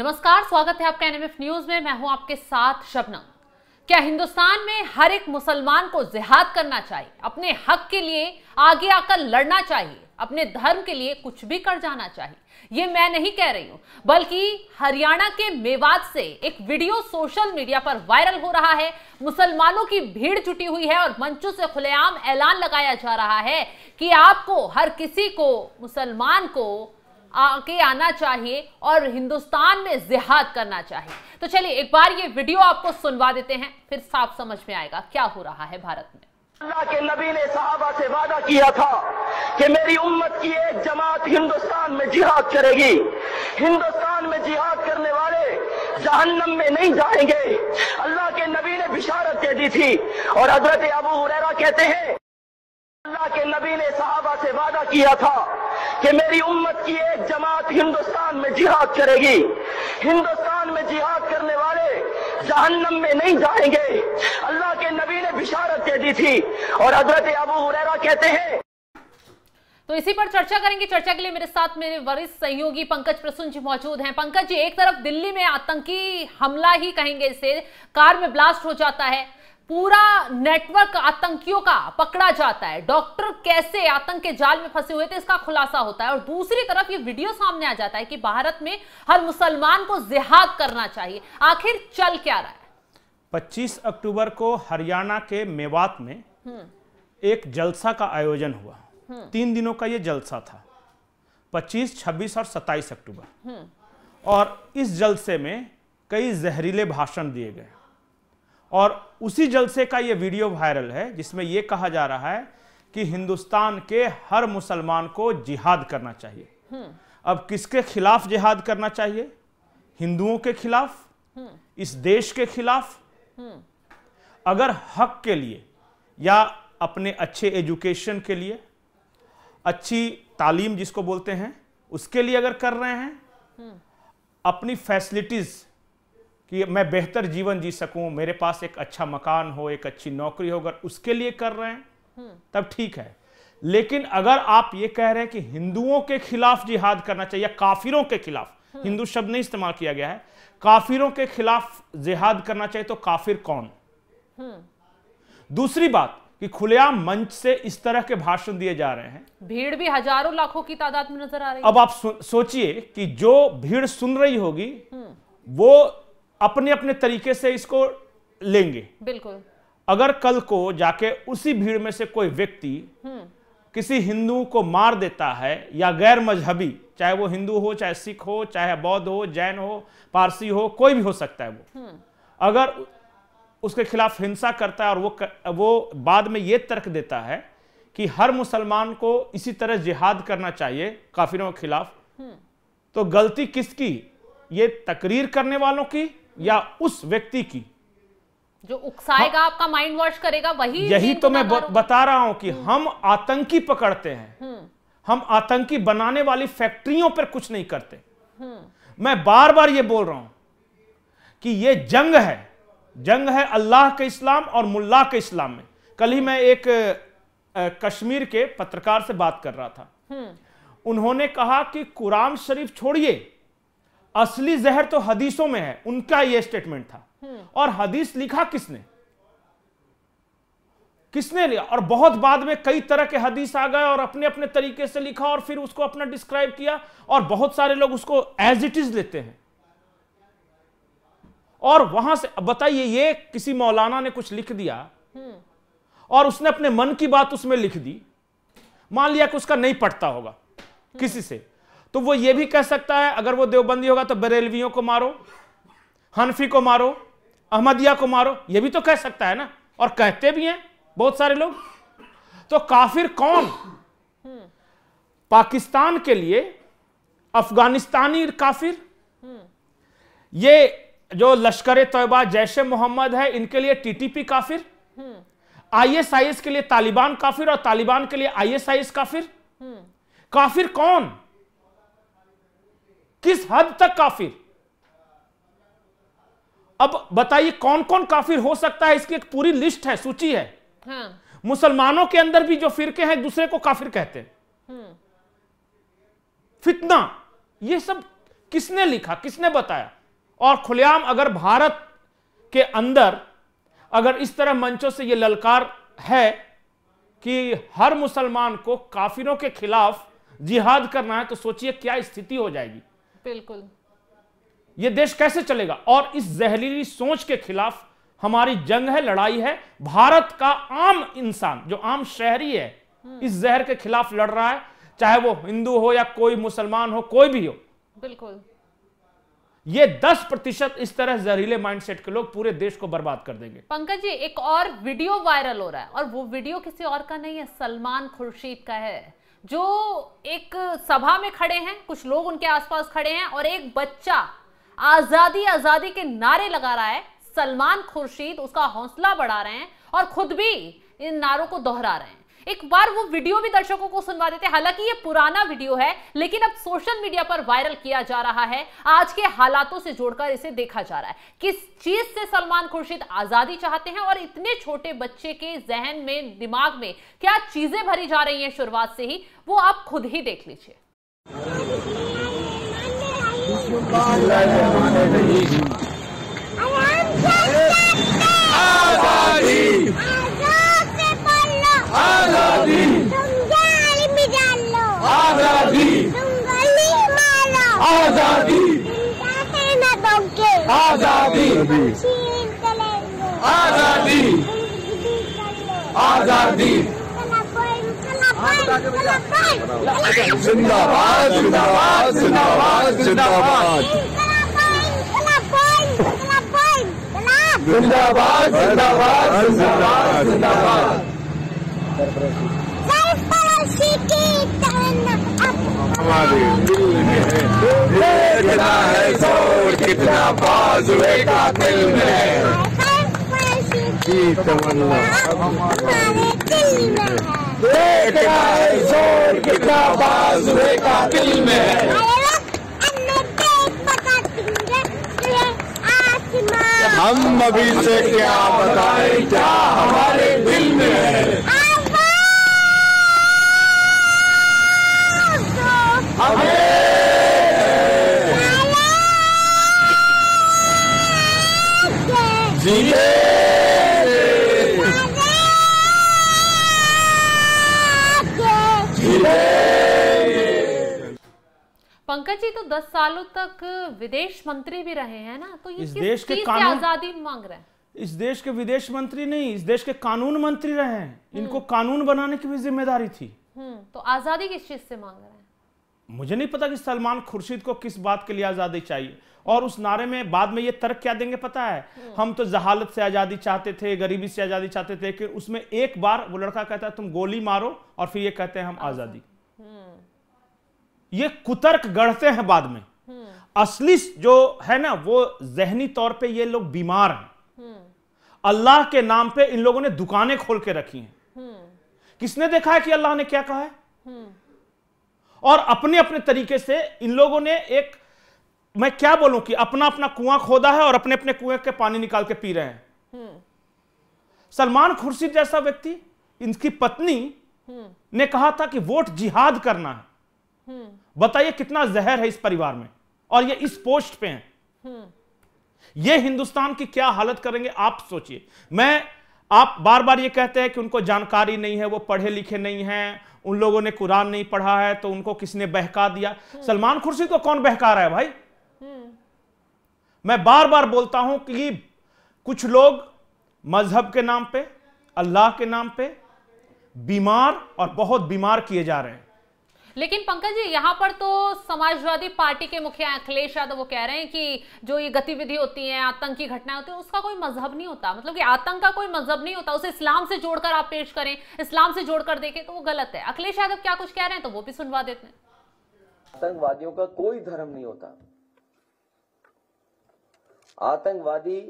नमस्कार, स्वागत है आपका एनएमएफ न्यूज में। मैं हूं आपके साथ शबनम। क्या हिंदुस्तान में हर एक मुसलमान को जिहाद करना चाहिए, अपने हक के लिए आगे आकर लड़ना चाहिए, अपने धर्म के लिए कुछ भी कर जाना चाहिए? ये मैं नहीं कह रही हूं, बल्कि हरियाणा के मेवात से एक वीडियो सोशल मीडिया पर वायरल हो रहा है। मुसलमानों की भीड़ जुटी हुई है और मंचों से खुलेआम ऐलान लगाया जा रहा है कि आपको, हर किसी को, मुसलमान को आगे आना चाहिए और हिंदुस्तान में जिहाद करना चाहिए। तो चलिए एक बार ये वीडियो आपको सुनवा देते हैं, फिर साफ समझ में आएगा क्या हो रहा है भारत में। अल्लाह के नबी ने सहाबा से वादा किया था कि मेरी उम्मत की एक जमात हिंदुस्तान में जिहाद करेगी। हिंदुस्तान में जिहाद करने वाले जहन्नम में नहीं जाएंगे। अल्लाह के नबी ने बिशारत दे दी थी और हजरत अबू हुरैरा कहते हैं, अल्लाह के नबी ने सहाबा से वादा किया था कि मेरी उम्मत की एक जमात हिंदुस्तान में जिहाद करेगी। हिंदुस्तान में जिहाद करने वाले जहन्नम में नहीं जाएंगे। अल्लाह के नबी ने बिशारत दे दी थी और हजरत अबू हुरैरा कहते हैं। तो इसी पर चर्चा करेंगे। चर्चा के लिए मेरे साथ मेरे वरिष्ठ सहयोगी पंकज प्रसून जी मौजूद हैं। पंकज जी, एक तरफ दिल्ली में आतंकी हमला ही कहेंगे इसे, कार में ब्लास्ट हो जाता है, पूरा नेटवर्क आतंकियों का पकड़ा जाता है, डॉक्टर कैसे आतंक के जाल में फंसे हुए थे इसका खुलासा होता है, और दूसरी तरफ ये वीडियो सामने आ जाता है कि भारत में हर मुसलमान को जिहाद करना चाहिए। आखिर चल क्या रहा है? 25 अक्टूबर को हरियाणा के मेवात में एक जलसा का आयोजन हुआ। 3 दिनों का ये जलसा था, 25, 26 और 27 अक्टूबर। और इस जलसे में कई जहरीले भाषण दिए गए और उसी जलसे का ये वीडियो वायरल है जिसमें यह कहा जा रहा है कि हिंदुस्तान के हर मुसलमान को जिहाद करना चाहिए। अब किसके खिलाफ जिहाद करना चाहिए? हिंदुओं के खिलाफ, इस देश के खिलाफ। अगर हक के लिए या अपने अच्छे एजुकेशन के लिए, अच्छी तालीम जिसको बोलते हैं, उसके लिए अगर कर रहे हैं, अपनी फैसिलिटीज कि मैं बेहतर जीवन जी सकूं, मेरे पास एक अच्छा मकान हो, एक अच्छी नौकरी हो, अगर उसके लिए कर रहे हैं तब ठीक है। लेकिन अगर आप ये कह रहे हैं कि हिंदुओं के खिलाफ जिहाद करना चाहिए, काफिरों के खिलाफ, हिंदू शब्द नहीं इस्तेमाल किया गया है, काफिरों के खिलाफ जिहाद करना चाहिए, तो काफिर कौन? दूसरी बात कि खुलेआम मंच से इस तरह के भाषण दिए जा रहे हैं, भीड़ भी हजारों लाखों की तादाद में नजर आ रही है। अब आप सोचिए कि जो भीड़ सुन रही होगी वो अपने अपने तरीके से इसको लेंगे। बिल्कुल। अगर कल को जाके उसी भीड़ में से कोई व्यक्ति किसी हिंदू को मार देता है या गैर मजहबी, चाहे वो हिंदू हो, चाहे सिख हो, चाहे बौद्ध हो, जैन हो, पारसी हो, कोई भी हो सकता है, वो अगर उसके खिलाफ हिंसा करता है और वो बाद में ये तर्क देता है कि हर मुसलमान को इसी तरह जिहाद करना चाहिए काफिरों के खिलाफ, तो गलती किसकी? ये तकरीर करने वालों की या उस व्यक्ति की जो उकसाएगा, आपका माइंड वॉश करेगा? वही यही तो मैं बता रहा हूं कि हम आतंकी पकड़ते हैं, हम आतंकी बनाने वाली फैक्ट्रियों पर कुछ नहीं करते। मैं बार बार ये बोल रहा हूं कि ये जंग है अल्लाह के इस्लाम और मुल्ला के इस्लाम में। कल ही मैं एक कश्मीर के पत्रकार से बात कर रहा था, उन्होंने कहा कि कुरान शरीफ छोड़िए, असली जहर तो हदीसों में है, उनका यह स्टेटमेंट था। और हदीस लिखा किसने लिया? और बहुत बाद में कई तरह के हदीस आ गए और अपने अपने तरीके से लिखा और फिर उसको अपना डिस्क्राइब किया, और बहुत सारे लोग उसको एज इट इज लेते हैं। और वहां से बताइए, ये किसी मौलाना ने कुछ लिख दिया और उसने अपने मन की बात उसमें लिख दी, मान लिया कि उसका नहीं पटता होगा किसी से, तो वो ये भी कह सकता है अगर वो देवबंदी होगा तो बरेलवियों को मारो, हनफी को मारो, अहमदिया को मारो, ये भी तो कह सकता है ना, और कहते भी हैं बहुत सारे लोग। तो काफिर कौन? पाकिस्तान के लिए अफगानिस्तानी काफिर, ये जो लश्कर तैयबा, जैश मोहम्मद है, इनके लिए टीटीपी काफिर, आईएसआईएस के लिए तालिबान काफिर और तालिबान के लिए आईएसआईएस काफिर। काफिर कौन? किस हद तक काफिर? अब बताइए कौन कौन काफिर हो सकता है? इसकी एक पूरी लिस्ट है, सूची है। मुसलमानों के अंदर भी जो फिरके हैं दूसरे को काफिर कहते हैं। फितना, ये सब किसने लिखा, किसने बताया? और खुलेआम अगर भारत के अंदर अगर इस तरह मंचों से यह ललकार है कि हर मुसलमान को काफिरों के खिलाफ जिहाद करना है, तो सोचिए क्या स्थिति हो जाएगी। बिल्कुल, यह देश कैसे चलेगा। और इस जहरीली सोच के खिलाफ हमारी जंग है, लड़ाई है। भारत का आम इंसान जो आम शहरी है इस जहर के खिलाफ लड़ रहा है, चाहे वो हिंदू हो या कोई मुसलमान हो, कोई भी हो। बिल्कुल, ये 10% इस तरह जहरीले माइंडसेट के लोग पूरे देश को बर्बाद कर देंगे। पंकज जी, एक और वीडियो वायरल हो रहा है और वो वीडियो किसी और का नहीं है, सलमान खुर्शीद का है, जो एक सभा में खड़े हैं, कुछ लोग उनके आसपास खड़े हैं और एक बच्चा आजादी आजादी के नारे लगा रहा है। सलमान खुर्शीद उसका हौसला बढ़ा रहे हैं और खुद भी इन नारों को दोहरा रहे हैं। एक बार वो वीडियो भी दर्शकों को सुनवा देते हैं। हालांकि ये पुराना वीडियो है, लेकिन अब सोशल मीडिया पर वायरल किया जा रहा है। आज के हालातों से जोड़कर इसे देखा जा रहा है। किस चीज से सलमान खुर्शीद आजादी चाहते हैं और इतने छोटे बच्चे के जहन में, दिमाग में क्या चीजें भरी जा रही हैं शुरुआत से ही, वो आप खुद ही देख लीजिए। आजादी, तुम जाल में डाल लो। आजादी, तुम गली मारो। आजादी, ना दोगे। आजादी, शील चलेंगे। आजादी, आजादी, जिंदाबाद जिंदाबाद जिंदाबाद जिंदाबाद जिंदाबाद जिंदाबाद जिंदाबाद जिंदाबाद। हमारे दिल में है, देखना है जोर कितना बाजुए का दिल में है। तमन्ना हमारे दिल में है, देखना है जोर कितना बाजुए का दिल में है। हम अभी से क्या बताएं क्या हमारे दिल में है। पंकज जी, तो 10 सालों तक विदेश मंत्री भी रहे हैं ना, तो ये इस किस देश के चीज से कानून आजादी मांग रहे हैं? इस देश के विदेश मंत्री नहीं, इस देश के कानून मंत्री रहे हैं। इनको कानून बनाने की भी जिम्मेदारी थी। तो आजादी किस चीज से मांग रहे हैं? मुझे नहीं पता कि सलमान खुर्शीद को किस बात के लिए आजादी चाहिए। और उस नारे में बाद में ये तर्क क्या देंगे पता है, हम तो जहालत से आजादी चाहते थे, गरीबी से आजादी चाहते थे, कि उसमें एक बार वो लड़का कहता है तुम गोली मारो और फिर ये कहते हैं हम आजादी। ये कुतर्क गढ़ते हैं बाद में। असली जो है ना, वो जहनी तौर पे ये लोग बीमार हैं। अल्लाह के नाम पे इन लोगों ने दुकानें खोल के रखी हैं। किसने देखा है कि अल्लाह ने क्या कहा है? और अपने अपने तरीके से इन लोगों ने एक, मैं क्या बोलूं, कि अपना अपना कुआं खोदा है और अपने अपने कुएं के पानी निकाल के पी रहे हैं। सलमान खुर्शीद जैसा व्यक्ति, इनकी पत्नी ने कहा था कि वोट जिहाद करना है। बताइए कितना जहर है इस परिवार में, और ये इस पोस्ट पे हैं। ये हिंदुस्तान की क्या हालत करेंगे आप सोचिए। आप बार बार ये कहते हैं कि उनको जानकारी नहीं है, वो पढ़े लिखे नहीं हैं, उन लोगों ने कुरान नहीं पढ़ा है, तो उनको किसने बहका दिया। सलमान खुर्शीद को कौन बहका रहा है भाई? मैं बार बार बोलता हूं कि कुछ लोग मजहब के नाम पे, अल्लाह के नाम पे बीमार और बहुत बीमार किए जा रहे हैं। लेकिन पंकज जी, यहाँ पर तो समाजवादी पार्टी के मुखिया अखिलेश यादव वो कह रहे हैं कि जो ये गतिविधि होती है, आतंकी घटनाएं होती है, उसका कोई मजहब नहीं होता। मतलब कि आतंक का कोई मजहब नहीं होता, उसे इस्लाम से जोड़कर आप पेश करें, इस्लाम से जोड़कर देखें तो वो गलत है। अखिलेश यादव क्या कुछ कह रहे हैं, तो वो भी सुनवा देते हैं। आतंकवादियों का कोई धर्म नहीं होता। आतंकवादी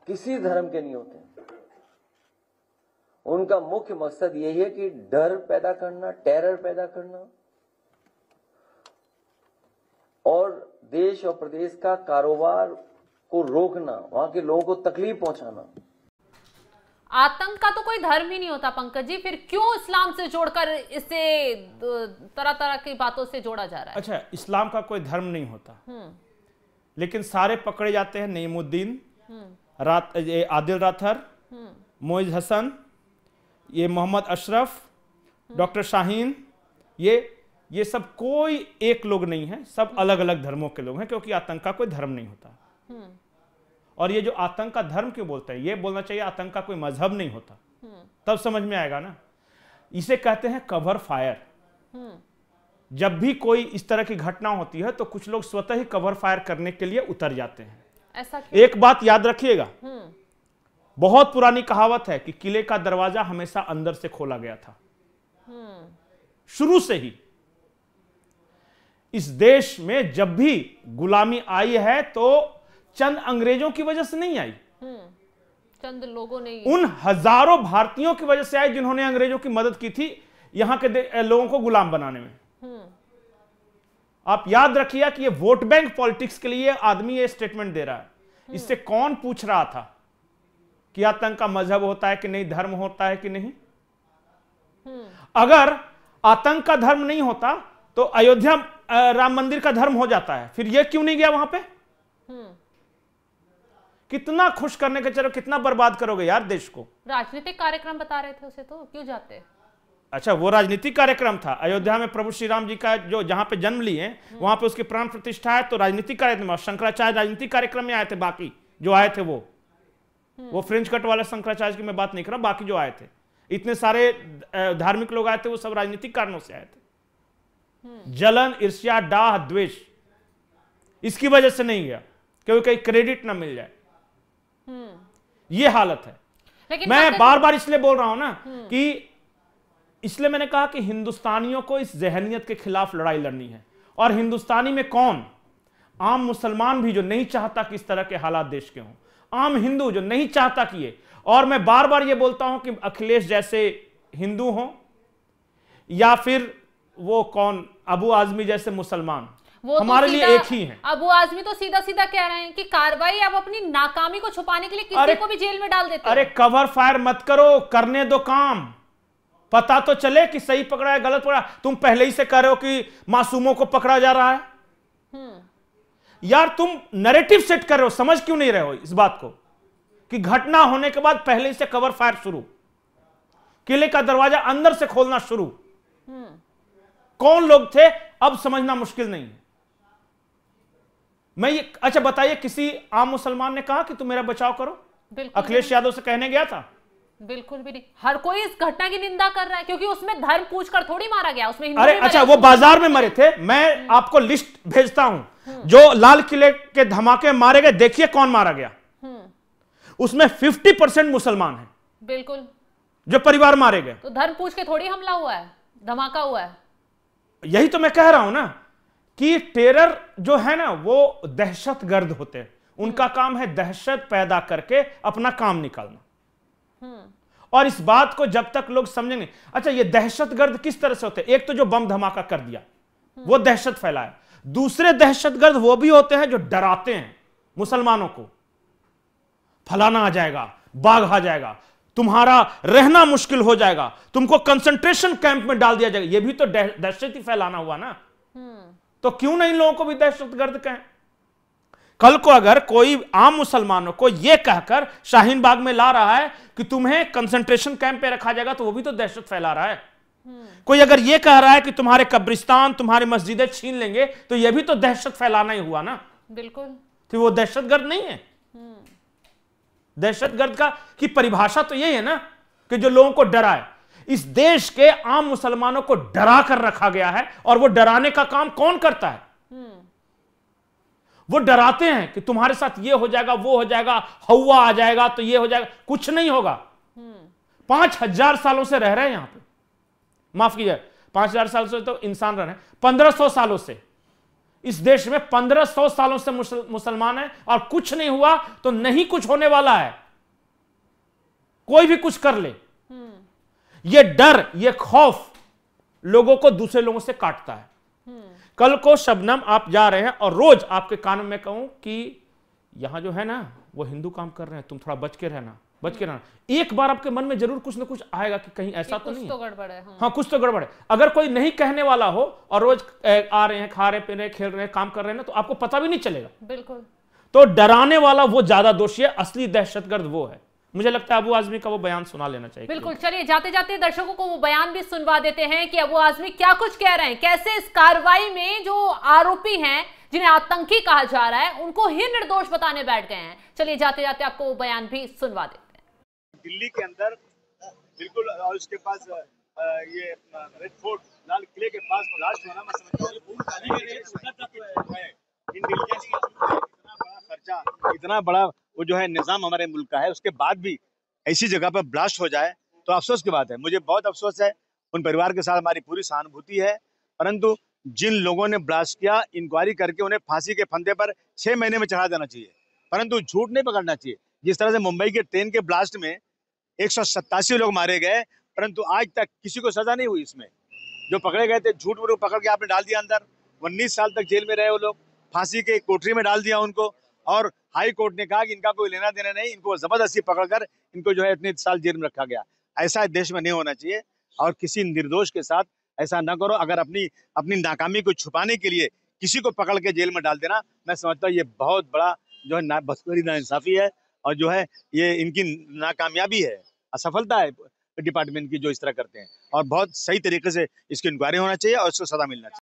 किसी धर्म के नहीं होते। उनका मुख्य मकसद यही है कि डर पैदा करना, टेरर पैदा करना और देश और प्रदेश का कारोबार को रोकना, वहां के लोगों को तकलीफ पहुंचाना। आतंक का तो कोई धर्म ही नहीं होता पंकज जी, फिर क्यों इस्लाम से जोड़कर इसे तरह तरह की बातों से जोड़ा जा रहा है? अच्छा, इस्लाम का कोई धर्म नहीं होता, लेकिन सारे पकड़े जाते हैं। नईमुद्दीन, आदिल राथर, मोइज हसन, ये मोहम्मद अशरफ, डॉक्टर शाहीन, ये सब कोई एक लोग नहीं है, सब अलग अलग धर्मों के लोग हैं, क्योंकि आतंक का कोई धर्म नहीं होता। और ये जो आतंक का धर्म क्यों बोलते हैं, ये बोलना चाहिए आतंक का कोई मजहब नहीं होता, तब समझ में आएगा ना। इसे कहते हैं कवर फायर। जब भी कोई इस तरह की घटना होती है तो कुछ लोग स्वतः ही कवर फायर करने के लिए उतर जाते हैं। ऐसा क्यों? एक बात याद रखिएगा, बहुत पुरानी कहावत है कि किले का दरवाजा हमेशा अंदर से खोला गया था। शुरू से ही इस देश में जब भी गुलामी आई है तो चंद अंग्रेजों की वजह से नहीं आई, चंद लोगों ने, उन हजारों भारतीयों की वजह से आई जिन्होंने अंग्रेजों की मदद की थी यहां के लोगों को गुलाम बनाने में। आप याद रखिए कि ये वोट बैंक पॉलिटिक्स के लिए आदमी ये स्टेटमेंट दे रहा है। इससे कौन पूछ रहा था कि आतंक का मजहब होता है कि नहीं, धर्म होता है कि नहीं? अगर आतंक का धर्म नहीं होता तो अयोध्या राम मंदिर का धर्म हो जाता है, फिर ये क्यों नहीं गया वहां पे? कितना खुश करने के चलो, कितना बर्बाद करोगे यार देश को। राजनीतिक कार्यक्रम बता रहे थे उसे, तो क्यों जाते? अच्छा, वो राजनीतिक कार्यक्रम था। अयोध्या में प्रभु श्री राम जी का जो जहां पे जन्म लिए वहां पे उसकी प्राण प्रतिष्ठा है, तो राजनीतिक कार्यक्रम। शंकराचार्य राजनीतिक कार्यक्रम में आए थे, बाकी जो आए थे वो फ्रेंच कट वाला शंकराचार्य की मैं बात नहीं कर रहा, बाकी जो आए थे इतने सारे धार्मिक लोग आए थे वो सब राजनीतिक कारणों से आए थे। जलन, ईर्ष्या, डाह, द्वेष, इसकी वजह से नहीं गया क्योंकि कहीं क्रेडिट ना मिल जाए। ये हालत है। लेकिन मैं बार बार इसलिए बोल रहा हूं ना कि इसलिए मैंने कहा कि हिंदुस्तानियों को इस जहनियत के खिलाफ लड़ाई लड़नी है। और हिंदुस्तानी में कौन? आम मुसलमान भी जो नहीं चाहता कि इस तरह के हालात देश के हों, आम हिंदू जो नहीं चाहता कि ये, और मैं बार बार ये बोलता हूं कि अखिलेश जैसे हिंदू हों या फिर वो कौन अबू आजमी जैसे मुसलमान, वो हमारे तो लिए एक ही है। अबू आजमी तो सीधा सीधा कह रहे हैं कि कार्रवाई अब अपनी नाकामी को छुपाने के लिए किसी को भी जेल में डाल देते हैं। अरे कवर फायर मत करो, करने दो काम, पता तो चले कि सही पकड़ा है गलत पकड़ा। तुम पहले ही से कह रहे हो कि मासूमों को पकड़ा जा रहा है। यार तुम नैरेटिव सेट कर रहे हो, समझ क्यों नहीं रहे हो इस बात को कि घटना होने के बाद पहले ही से कवर फायर शुरू, किले का दरवाजा अंदर से खोलना शुरू। कौन लोग थे अब समझना मुश्किल नहीं है। मैं ये अच्छा बताइए, किसी आम मुसलमान ने कहा कि तुम मेरा बचाव करो? अखिलेश यादव से कहने गया था? बिल्कुल भी नहीं। हर कोई इस घटना की निंदा कर रहा है क्योंकि उसमें धर्म पूछकर थोड़ी मारा गया, उसमें अरे अच्छा, वो बाजार में मरे थे। मैं आपको लिस्ट भेजता हूं जो लाल किले के धमाके मारे गए, देखिए कौन मारा गया। उसमें 50% मुसलमान है। बिल्कुल, जो परिवार मारे गए। तो धर्म पूछ के थोड़ी हमला हुआ है, धमाका हुआ है। यही तो मैं कह रहा हूं ना कि टेरर जो है ना वो दहशतगर्द होते हैं। उनका काम है दहशत पैदा करके अपना काम निकालना। और इस बात को जब तक लोग समझेंगे, अच्छा ये दहशतगर्द किस तरह से होते हैं? एक तो जो बम धमाका कर दिया वो दहशत फैलाया। दूसरे दहशतगर्द वो भी होते हैं जो डराते हैं मुसलमानों को, फलाना आ जाएगा, बाघ आ जाएगा, तुम्हारा रहना मुश्किल हो जाएगा, तुमको कंसंट्रेशन कैंप में डाल दिया जाएगा। ये भी तो दहशत ही फैलाना हुआ ना। तो क्यों नहीं लोगों को भी दहशतगर्द कहें? कल को अगर कोई आम मुसलमानों को यह कहकर शाहीन बाग में ला रहा है कि तुम्हें कंसंट्रेशन कैंप पे रखा जाएगा, तो वो भी तो दहशत फैला रहा है। कोई अगर यह कह रहा है कि तुम्हारे कब्रिस्तान, तुम्हारी मस्जिदें छीन लेंगे, तो यह भी तो दहशत फैलाना ही हुआ ना। बिल्कुल, तो वो दहशतगर्द नहीं है। दहशतगर्द की परिभाषा तो यही है ना कि जो लोगों को डराए। इस देश के आम मुसलमानों को डरा कर रखा गया है, और वो डराने का काम कौन करता है? वो डराते हैं कि तुम्हारे साथ ये हो जाएगा, वो हो जाएगा, हवा आ जाएगा तो ये हो जाएगा। कुछ नहीं होगा। 5000 सालों से रह रहे हैं यहां पे, माफ कीजिए 5000 साल से तो इंसान रह रहे हैं, 1500 सालों से इस देश में 1500 सालों से मुसलमान है, और कुछ नहीं हुआ तो नहीं कुछ होने वाला है। कोई भी कुछ कर ले। ये डर, ये खौफ लोगों को दूसरे लोगों से काटता है। कल को शबनम आप जा रहे हैं और रोज आपके कान में कहूं कि यहां जो है ना वो हिंदू काम कर रहे हैं, तुम थोड़ा बच के रहना, बच के रहना। एक बार आपके मन में जरूर कुछ ना कुछ आएगा कि कहीं ऐसा तो नहीं है, गड़बड़ है। हाँ कुछ तो गड़बड़ है। अगर कोई नहीं कहने वाला हो और रोज आ रहे हैं, खा रहे, पी रहे, खेल रहे, काम कर रहे हैं ना, तो आपको पता भी नहीं चलेगा। बिल्कुल। तो डराने वाला वो ज्यादा दोषी है, असली दहशतगर्द वो है। मुझे लगता है अबू आजमी का वो बयान सुना लेना चाहिए। बिल्कुल, चलिए जाते जाते दर्शकों को वो बयान भी सुनवा देते हैं कि अबू आजमी क्या कुछ कह रहे हैं, कैसे इस कार्रवाई में जो आरोपी हैं, जिन्हें आतंकी कहा जा रहा है, उनको ही निर्दोष बताने बैठ गए हैं। चलिए जाते जाते आपको वो बयान भी सुनवा देते हैं। दिल्ली के अंदर बिल्कुल, और उसके पास ये रेड फोर्ट, लाल किले के पास ब्लास्ट होना, मैं समझता हूँ खर्चा, इतना बड़ा वो जो है निजाम हमारे मुल्क का है, उसके बाद भी ऐसी जगह पर ब्लास्ट हो जाए तो अफसोस की बात है। मुझे बहुत अफसोस है, उन परिवार के साथ हमारी पूरी सहानुभूति है। परंतु जिन लोगों ने ब्लास्ट किया, इंक्वायरी करके उन्हें फांसी के फंदे पर 6 महीने में चढ़ा देना चाहिए, परंतु झूठ नहीं पकड़ना चाहिए। जिस तरह से मुंबई के ट्रेन के ब्लास्ट में 187 लोग मारे गए, परंतु आज तक किसी को सजा नहीं हुई। इसमें जो पकड़े गए थे, झूठ मूठ पकड़ के आपने डाल दिया अंदर, 19 साल तक जेल में रहे वो लोग, फांसी के कोठरी में डाल दिया उनको, और हाई कोर्ट ने कहा कि इनका कोई लेना देना नहीं, इनको जबरदस्ती पकड़कर इनको जो है इतने साल जेल में रखा गया। ऐसा देश में नहीं होना चाहिए, और किसी निर्दोष के साथ ऐसा ना करो। अगर अपनी नाकामी को छुपाने के लिए किसी को पकड़ के जेल में डाल देना, मैं समझता हूँ ये बहुत बड़ा जो है बड़ी नाइंसाफी है, और जो है ये इनकी नाकामयाबी है, असफलता है डिपार्टमेंट की जो इस तरह करते हैं। और बहुत सही तरीके से इसकी इंक्वायरी होना चाहिए और उसको सजा मिलना चाहिए।